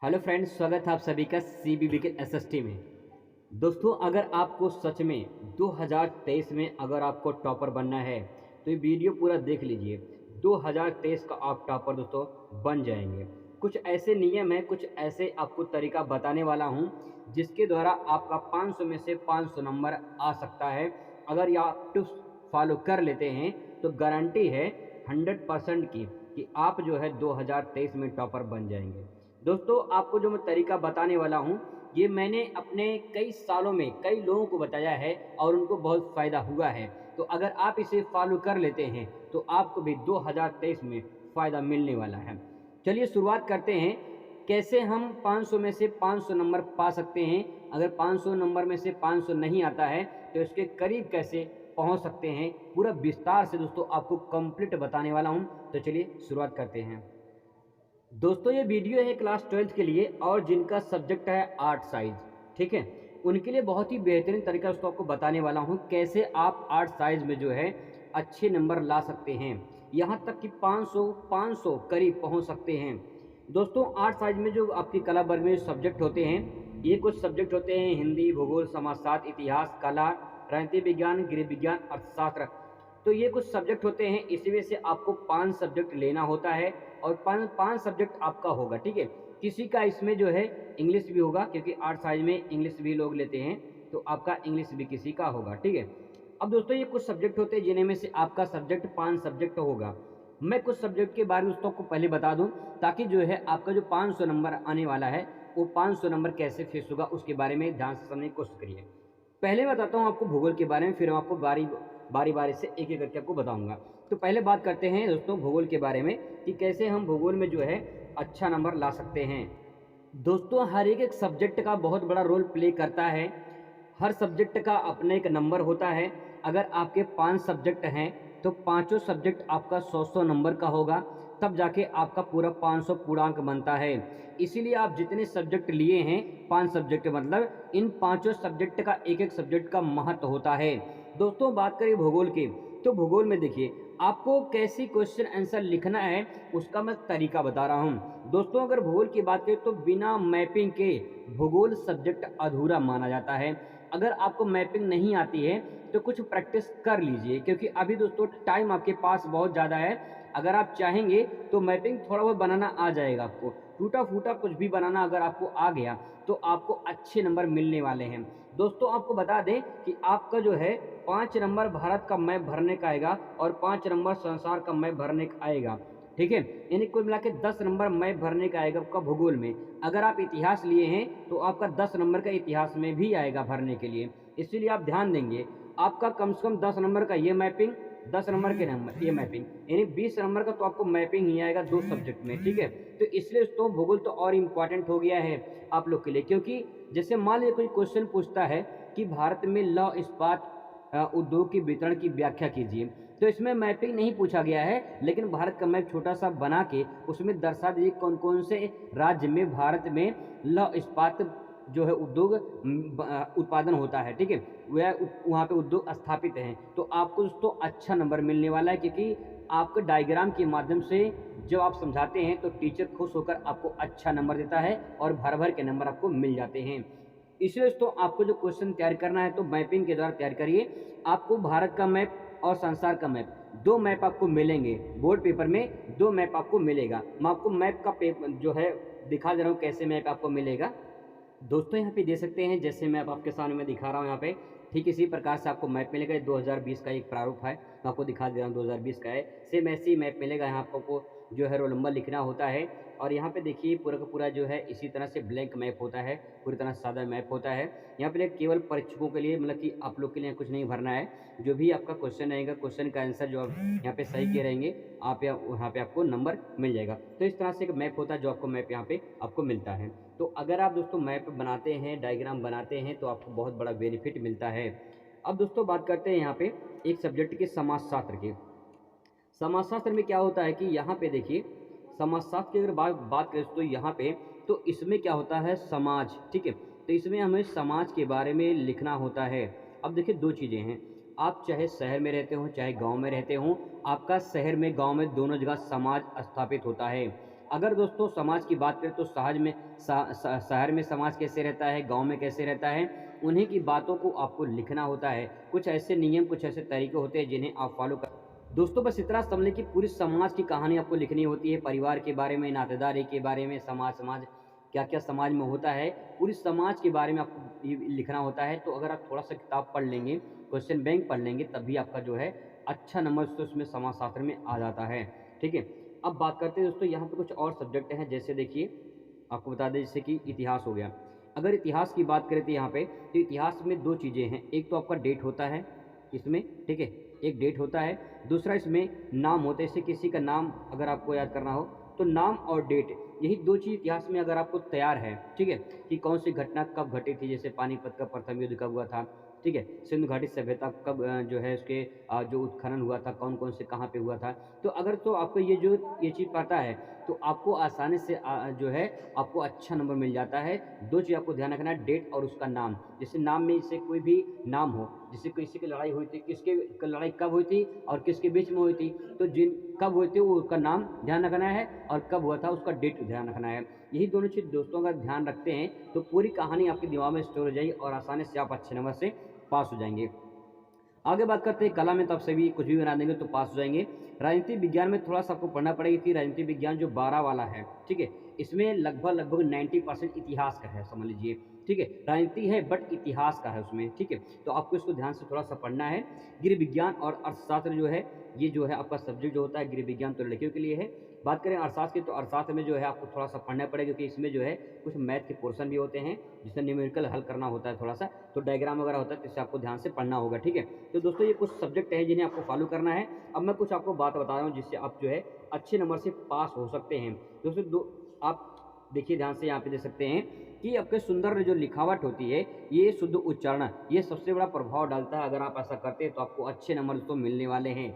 Hello friends, स्वागत है आप सभी का सीबीबी के एसएसटी में। दोस्तों, अगर आपको सच में 2023 में अगर आपको टॉपर बनना है तो ये वीडियो पूरा देख लीजिए। 2023 का आप टॉपर दोस्तों बन जाएंगे। कुछ ऐसे नियम हैं, कुछ ऐसे आपको तरीका बताने वाला हूँ जिसके द्वारा आपका 500 में से 500 नंबर आ सकता है। अगर ये आप टिप्स फॉलो कर लेते हैं तो गारंटी है 100% की कि आप जो है 2023 में टॉपर बन जाएंगे। दोस्तों, आपको जो मैं तरीका बताने वाला हूँ ये मैंने अपने कई सालों में कई लोगों को बताया है और उनको बहुत फ़ायदा हुआ है। तो अगर आप इसे फॉलो कर लेते हैं तो आपको भी 2023 में फ़ायदा मिलने वाला है। चलिए शुरुआत करते हैं। कैसे हम 500 में से 500 नंबर पा सकते हैं। अगर 500 नंबर में से 500 नहीं आता है तो इसके करीब कैसे पहुंच सकते हैं, पूरा विस्तार से दोस्तों आपको कंप्लीट बताने वाला हूं। तो चलिए शुरुआत करते हैं। दोस्तों, ये वीडियो है क्लास 12th के लिए और जिनका सब्जेक्ट है आर्ट साइज, ठीक है, उनके लिए बहुत ही बेहतरीन तरीका उसको आपको बताने वाला हूँ कैसे आप आर्ट साइज में जो है अच्छे नंबर ला सकते हैं। यहाँ तक कि 500 करीब पहुँच सकते हैं। दोस्तों, आर्ट साइज में जो आपकी कला वर्ग में सब्जेक्ट होते हैं, ये कुछ सब्जेक्ट होते हैं: हिंदी, भूगोल, समाजशास्त्र, इतिहास, कला, राजनीति विज्ञान, गृह विज्ञान, अर्थशास्त्र। तो ये कुछ सब्जेक्ट होते हैं, इसी वजह से आपको 5 सब्जेक्ट लेना होता है और 5 सब्जेक्ट आपका होगा, ठीक है। किसी का इसमें जो है इंग्लिश भी होगा, क्योंकि आर्ट साइज में इंग्लिश भी लोग लेते हैं, तो आपका इंग्लिश भी किसी का होगा, ठीक है। अब दोस्तों, ये कुछ सब्जेक्ट होते हैं जिन्हें में से आपका सब्जेक्ट 5 सब्जेक्ट होगा। मैं कुछ सब्जेक्ट के बारे में दोस्तों को पहले बता दूं ताकि जो है आपका जो 500 नंबर आने वाला है वो 500 नंबर कैसे फिक्स होगा उसके बारे में ध्यान से समझने की कोशिश करिए। पहले बताता हूँ आपको भूगोल के बारे में, फिर हम आपको बारी बारी से एक एक करके आपको बताऊंगा। तो पहले बात करते हैं दोस्तों भूगोल के बारे में कि कैसे हम भूगोल में जो है अच्छा नंबर ला सकते हैं। दोस्तों, हर एक एक सब्जेक्ट का बहुत बड़ा रोल प्ले करता है। हर सब्जेक्ट का अपना एक नंबर होता है। अगर आपके 5 सब्जेक्ट हैं तो पाँचों सब्जेक्ट आपका 100-100 नंबर का होगा, तब जाके आपका पूरा 500 पूर्णांक बनता है। इसीलिए आप जितने सब्जेक्ट लिए हैं, 5 सब्जेक्ट मतलब इन पाँचों सब्जेक्ट का एक एक सब्जेक्ट का महत्व होता है। दोस्तों, बात करें भूगोल की, तो भूगोल में देखिए आपको कैसी क्वेश्चन आंसर लिखना है उसका मैं तरीका बता रहा हूँ। दोस्तों, अगर भूगोल की बात करें तो बिना मैपिंग के भूगोल सब्जेक्ट अधूरा माना जाता है। अगर आपको मैपिंग नहीं आती है तो कुछ प्रैक्टिस कर लीजिए, क्योंकि अभी दोस्तों टाइम आपके पास बहुत ज़्यादा है। अगर आप चाहेंगे तो मैपिंग थोड़ा बहुत बनाना आ जाएगा आपको। टूटा फूटा कुछ भी बनाना अगर आपको आ गया तो आपको अच्छे नंबर मिलने वाले हैं। दोस्तों, आपको बता दें कि आपका जो है 5 नंबर भारत का मैप भरने का आएगा और 5 नंबर संसार का मैप भरने का आएगा, ठीक है। यानी कुल मिला के 10 नंबर मैप भरने का आएगा आपका भूगोल में। अगर आप इतिहास लिए हैं तो आपका 10 नंबर का इतिहास में भी आएगा भरने के लिए। इसीलिए आप ध्यान देंगे, आपका कम से कम 10 नंबर का ये मैपिंग, 10 नंबर के नंबर ये मैपिंग, यानी 20 नंबर का तो आपको मैपिंग ही आएगा 2 सब्जेक्ट में, ठीक है। तो इसलिए दोस्तों भूगोल तो और इम्पॉर्टेंट हो गया है आप लोग के लिए, क्योंकि जैसे मान लीजिए कोई क्वेश्चन पूछता है कि भारत में लौह इस्पात उद्योग के वितरण की व्याख्या कीजिए, तो इसमें मैपिंग नहीं पूछा गया है, लेकिन भारत का मैप छोटा सा बना के उसमें दर्शा दीजिए कौन कौन से राज्य में भारत में लौह इस्पात जो है उद्योग उत्पादन होता है, ठीक है, वह वहाँ पे उद्योग स्थापित हैं। तो आपको दोस्तों अच्छा नंबर मिलने वाला है, क्योंकि आपके डायग्राम के माध्यम से जब आप समझाते हैं तो टीचर खुश होकर आपको अच्छा नंबर देता है और भर भर के नंबर आपको मिल जाते हैं। इसलिए दोस्तों आपको जो क्वेश्चन तैयार करना है तो मैपिंग के द्वारा तैयार करिए। आपको भारत का मैप और संसार का मैप, 2 मैप आपको मिलेंगे बोर्ड पेपर में, 2 मैप आपको मिलेगा। मैं आपको मैप का पेपर जो है दिखा दे रहा हूँ कैसे मैप आपको मिलेगा। दोस्तों, यहाँ पे दे सकते हैं जैसे मैप आपके सामने मैं दिखा रहा हूँ यहाँ पे, ठीक इसी प्रकार से आपको मैप मिलेगा। 2020 का एक प्रारूप है, मैं आपको दिखा दे रहा हूँ 2020 का है। सेम ऐसे ही मैप मिलेगा। यहाँ आपको जो है रोल नंबर लिखना होता है और यहाँ पे देखिए पूरा का पूरा जो है इसी तरह से ब्लैंक मैप होता है, पूरी तरह सादा मैप होता है। यहाँ पे केवल परीक्षकों के लिए, मतलब कि आप लोग के लिए कुछ नहीं भरना है। जो भी आपका क्वेश्चन रहेगा, क्वेश्चन का आंसर जो आप यहाँ पे सही किए रहेंगे, आप यहाँ पे आपको नंबर मिल जाएगा। तो इस तरह से एक मैप होता है जो आपको मैप यहाँ पे आपको मिलता है। तो अगर आप दोस्तों मैप बनाते हैं, डायग्राम बनाते हैं, तो आपको बहुत बड़ा बेनिफिट मिलता है। अब दोस्तों बात करते हैं यहाँ पे एक सब्जेक्ट के समाजशास्त्र के। समाजशास्त्र में क्या होता है कि यहाँ पे देखिए, समाजशास्त्र की अगर बात करें तो यहाँ पे, तो इसमें क्या होता है, समाज, ठीक है। तो इसमें हमें समाज के बारे में लिखना होता है। अब देखिए 2 चीज़ें हैं, आप चाहे शहर में रहते हो चाहे गांव में रहते हो, आपका शहर में गांव में दोनों जगह समाज स्थापित होता है। अगर दोस्तों समाज की बात करें तो शहर में समाज कैसे रहता है, गाँव में कैसे रहता है, उन्हीं की बातों को आपको लिखना होता है। कुछ ऐसे नियम, कुछ ऐसे तरीके होते हैं जिन्हें आप फॉलो कर। दोस्तों बस इतना समझ लें कि पूरी समाज की कहानी आपको लिखनी होती है, परिवार के बारे में, नातेदारी के बारे में, समाज क्या-क्या समाज में होता है, पूरी समाज के बारे में आपको ये लिखना होता है। तो अगर आप थोड़ा-सा किताब पढ़ लेंगे, क्वेश्चन बैंक पढ़ लेंगे, तब भी आपका जो है अच्छा नंबर तो उसमें समाजशास्त्र में आ जाता है। ठीक है? अब बात करते हैं दोस्तों यहाँ पे कुछ और सब्जेक्ट हैं, जैसे देखिए आपको बता दें जैसे कि इतिहास हो गया। अगर इतिहास की बात करें तो यहाँ पे तो इतिहास में 2 चीज़ें हैं, एक तो आपका डेट होता है इसमें, ठीक है? एक डेट होता है, दूसरा इसमें नाम होता है, जैसे किसी का नाम अगर आपको याद करना हो, तो नाम और डेट, यही 2 चीज़ इतिहास में अगर आपको तैयार है, ठीक है? कि कौन-सी घटना कब घटी थी, जैसे पानीपत का प्रथम युद्ध कब हुआ था, ठीक है? सिंधु घाटी सभ्यता कब जो है उसके जो उत्खनन हुआ था, कौन-कौन से कहाँ पे हुआ था। तो अगर तो आपको ये चीज़ पता है, तो आपको आसानी से जो है आपको अच्छा नंबर मिल जाता है। 2 चीज़ आपको ध्यान रखना है, डेट और उसका नाम। जैसे नाम में जैसे कोई भी नाम हो, जैसे किसी की लड़ाई हुई थी, किसके लड़ाई कब हुई थी और किसके बीच में हुई थी, तो जिन कब हुई थी वो उसका नाम ध्यान रखना है और कब हुआ था उसका डेट ध्यान रखना है। यही दोनों चीज़ दोस्तों अगर ध्यान रखते हैं, तो पूरी कहानी आपके दिमाग में स्टोर हो जाएगी और आसानी से आप अच्छे नंबर से पास हो जाएँगे। आगे बात करते हैं कला में, तो आप सभी कुछ भी बना देंगे तो पास हो जाएँगे। राजनीति विज्ञान में थोड़ा-सा आपको पढ़ना पड़ेगा कि राजनीति विज्ञान जो 12 वाला है, ठीक है? इसमें लगभग-लगभग 90% इतिहास का है समझ लीजिए, ठीक है? राजनीति है बट इतिहास का है उसमें, ठीक है? तो आपको इसको ध्यान से थोड़ा-सा पढ़ना है। गृह विज्ञान और अर्थशास्त्र जो है, ये जो है आपका सब्जेक्ट जो होता है गृह विज्ञान तो लड़कियों के लिए है। बात करें अर्थशास्त्र की, तो अर्थशास्त्र में जो है आपको थोड़ा-सा पढ़ना पड़ेगा क्योंकि इसमें जो है कुछ मैथ के पोर्शन भी होते हैं, जिसमें न्यूमेरिकल हल करना होता है थोड़ा-सा, तो डायग्राम वगैरह होता है, तो इसे आपको ध्यान से पढ़ना होगा, ठीक है? तो दोस्तों ये कुछ सब्जेक्ट हैं जिन्हें आपको फॉलो करना है। अब मैं कुछ आपको बात बता रहा हूँ जिससे आप जो है अच्छे नंबर से पास हो सकते हैं। दोस्तों आप देखिए ध्यान से यहाँ पे देख सकते हैं कि आपके सुंदर जो लिखावट होती है, ये शुद्ध उच्चारण, ये सबसे बड़ा प्रभाव डालता है। अगर आप ऐसा करते हैं तो आपको अच्छे नंबर दोस्तों मिलने वाले हैं।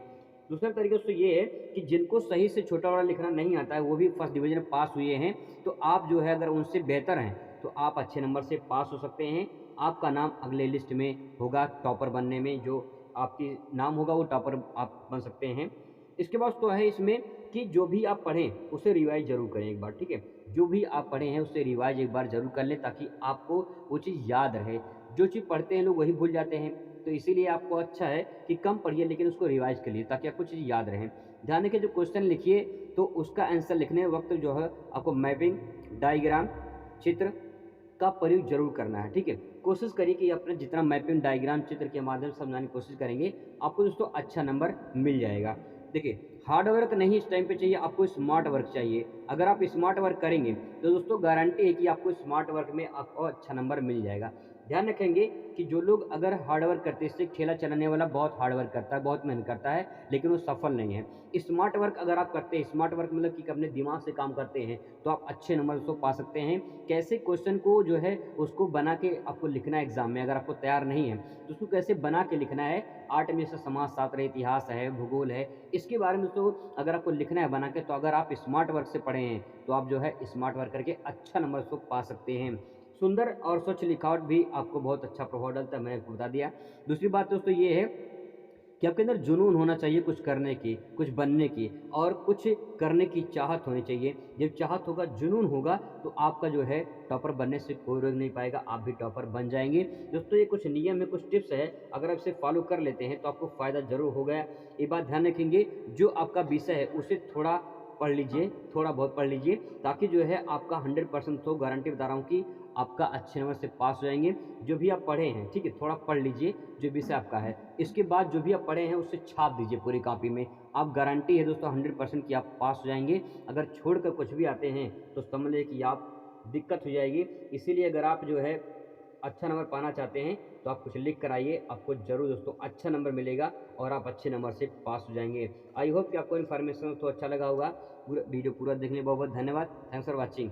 दूसरा तरीका दोस्तों ये है कि जिनको सही से छोटा-बड़ा लिखना नहीं आता है, वो भी फर्स्ट डिवीज़न में पास हुए हैं, तो आप जो है अगर उनसे बेहतर हैं, तो आप अच्छे नंबर से पास हो सकते हैं। आपका नाम अगले लिस्ट में होगा टॉपर बनने में, जो आपकी नाम होगा वो टॉपर आप बन सकते हैं। इसके बाद तो है इसमें कि जो भी आप पढ़ें उसे रिवाइज़ ज़रूर करें एक बार, ठीक है? जो भी आप पढ़े हैं उसे रिवाइज़ एक बार ज़रूर कर लें ताकि आपको वो चीज़ याद रहे। जो चीज़ पढ़ते हैं लोग वही भूल जाते हैं, तो इसीलिए आपको अच्छा है कि कम पढ़िए लेकिन उसको रिवाइज़ करिए ताकि आपको चीज़ याद रहे। ध्यान रखिए जो क्वेश्चन लिखिए तो उसका आंसर लिखने वक़्त जो है आपको मैपिंग, डायग्राम, चित्र का प्रयोग ज़रूर करना है, ठीक है? कोशिश करिए कि अपना जितना मैपिंग, डायग्राम, चित्र के माध्यम से समझाने की कोशिश करेंगे, आपको दोस्तों अच्छा नंबर मिल जाएगा। देखिए, हार्ड वर्क नहीं इस टाइम पे चाहिए, आपको स्मार्ट वर्क चाहिए। अगर आप स्मार्ट वर्क करेंगे, तो दोस्तों गारंटी है कि आपको स्मार्ट वर्क में आपको अच्छा नंबर मिल जाएगा। ध्यान रखेंगे कि जो लोग अगर हार्ड वर्क करते हैं, जैसे ठेला चलाने वाला बहुत हार्ड वर्क करता है, बहुत मेहनत करता है, लेकिन वो सफल नहीं है। स्मार्ट वर्क अगर आप करते हैं, स्मार्ट वर्क मतलब कि अपने दिमाग से काम करते हैं, तो आप अच्छे नंबर दोस्तों पा सकते हैं। कैसे क्वेश्चन को जो है उसको बना के आपको लिखना है एग्ज़ाम में, अगर आपको तैयार नहीं है, तो उसको कैसे बना के लिखना है। आर्ट में जैसे समाजशास्त्र है, इतिहास है, भूगोल है, इसके बारे में दोस्तों अगर आपको लिखना है बना के, तो अगर आप स्मार्ट वर्क से पढ़े हैं, तो आप जो है स्मार्ट वर्क करके अच्छा नंबर उसको पा सकते हैं। सुंदर और स्वच्छ लिखावट भी आपको बहुत अच्छा प्रभाव डालता है, मैंने आपको बता दिया। दूसरी बात दोस्तों ये है कि आपके अंदर जुनून होना चाहिए कुछ करने की, कुछ बनने की और कुछ करने की चाहत होनी चाहिए। जब चाहत होगा, जुनून होगा, तो आपका जो है टॉपर बनने से कोई रोक नहीं पाएगा, आप भी टॉपर बन जाएँगे। दोस्तों ये कुछ नियम है, कुछ टिप्स है, अगर आप इसे फॉलो कर लेते हैं तो आपको फ़ायदा ज़रूर होगा। ये बात ध्यान रखेंगे, जो आपका विषय है उसे थोड़ा पढ़ लीजिए, थोड़ा बहुत पढ़ लीजिए ताकि जो है आपका 100% तो गारंटी बता रहा हूँ कि आपका अच्छे नंबर से पास हो जाएँगे। जो भी आप पढ़े हैं, ठीक है? थोड़ा पढ़ लीजिए जो विषय आपका है। इसके बाद जो भी आप पढ़े हैं उसे छाप दीजिए पूरी कॉपी में। आप गारंटी है दोस्तों 100% कि आप पास हो जाएँगे। अगर छोड़कर कुछ भी आते हैं तो समझ लें कि आप दिक्कत हो जाएगी। इसीलिए अगर आप जो है अच्छा नंबर पाना चाहते हैं तो आप कुछ लिख कर आइए, आपको ज़रूर दोस्तों अच्छा नंबर मिलेगा और आप अच्छे नंबर से पास हो जाएँगे। आई होप कि आपको इन्फॉर्मेशन तो अच्छा लगा होगा। पूरा वीडियो पूरा देखने के लिए बहुत-बहुत धन्यवाद। Thanks for watching.